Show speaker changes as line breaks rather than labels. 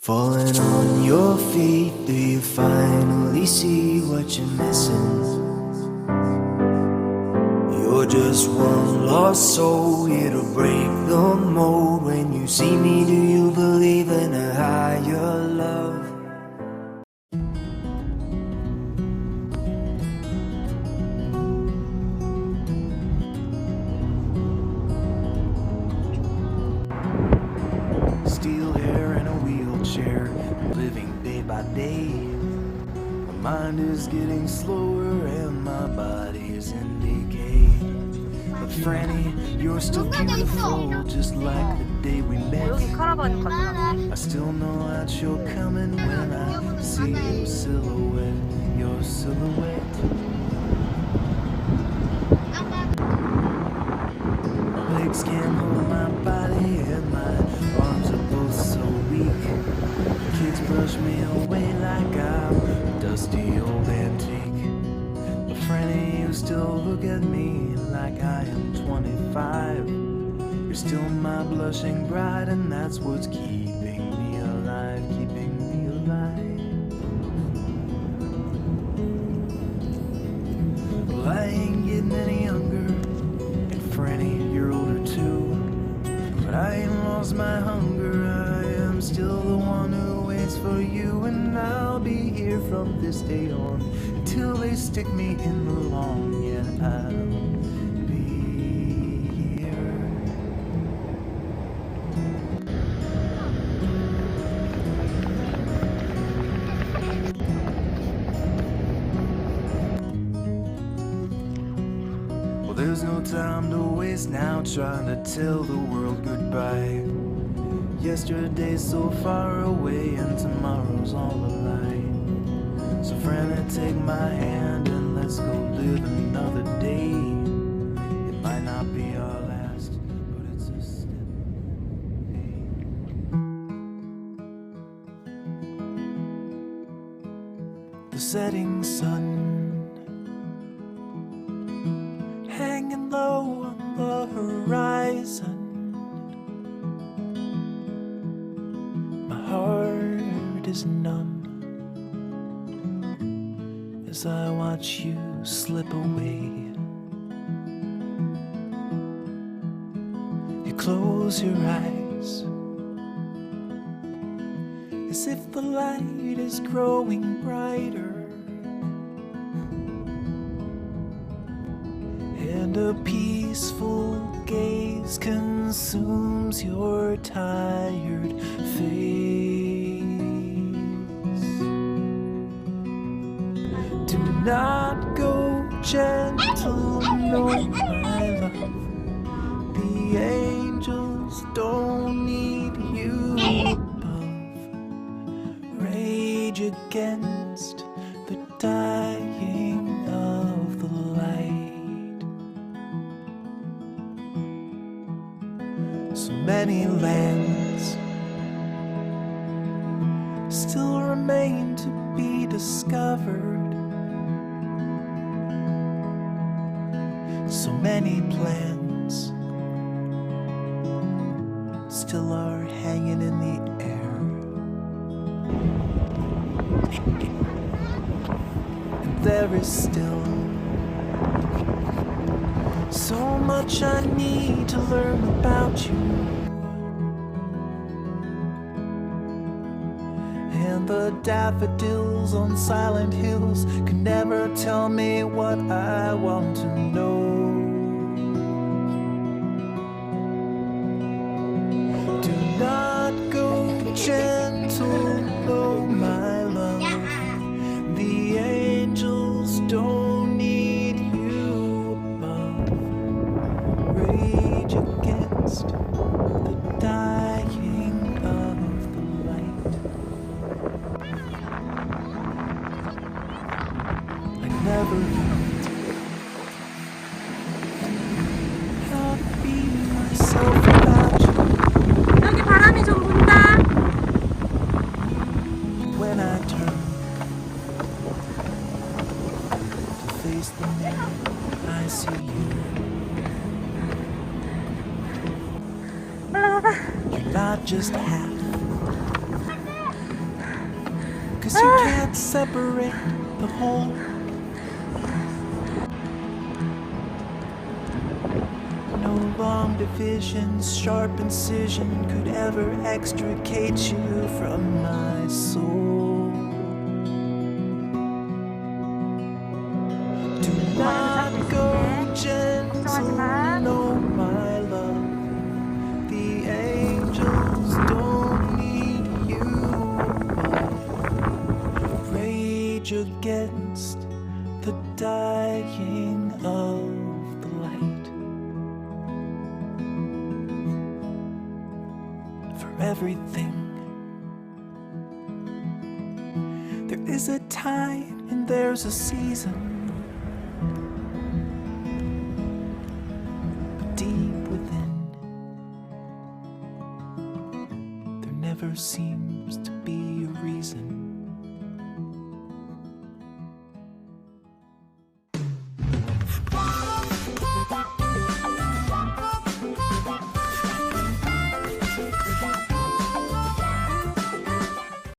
Falling on your feet, do you finally see what you're missing? You're just one lost soul, here to break the mold. When you see me, do you believe in a higher love? Steel hair and a wheelchair, living day by day. My mind is getting slower and my body's in decay. But Franny, you're still beautiful, just like the day we met.
여기 카라반 가실까요?
I still know that you're coming when I see your silhouette, your silhouette. My legs can't hold my body and my arms are both so weak. Kids brush me away like I'm a dusty old antique. But Franny, you still look at me like I am 25. You're still my blushing bride, and that's what's keeping me alive, keeping me alive. Well, I ain't getting any younger, and Franny, you're older too. But I ain't lost my hunger, I am still the one who waits for you. And I'll be here from this day on, until they stick me in the lawn. Yeah, I'll be here. Well, there's no time to waste now, trying to tell the world goodbye. Yesterday's so far away and tomorrow's all a lie. So Franny, take my hand and let's go live another day. It might not be our last, but it's a step. The setting sun, hanging low on the horizon. My heart is numb as I watch you slip away. You close your eyes as if the light is growing brighter, and a peaceful gaze consumes your tired face. Do not go gentle, no, my love. The angels don't need you above. Rage against the dying of the light. So many lands still remain to be discovered. So many plans still are hanging in the air. And there is still so much I need to learn about you. And the daffodils on silent hills can never tell me what I want to know. Do not go gentle, no, my love. The angels don't need you above. Rage against the dying of the light. I never learned how to be myself without you.
여기 바람이 좀 분다.
When I turn to face the mirror, I see you. You're not just half 'cause you can't separate the whole. No long divisions, sharp incision could ever extricate you from my soul. Do not go gentle, no, my love. The angels don't need you, but rage against the dying of the light. For everything, there is a time and there's a season. But deep within, there never seems to be a reason.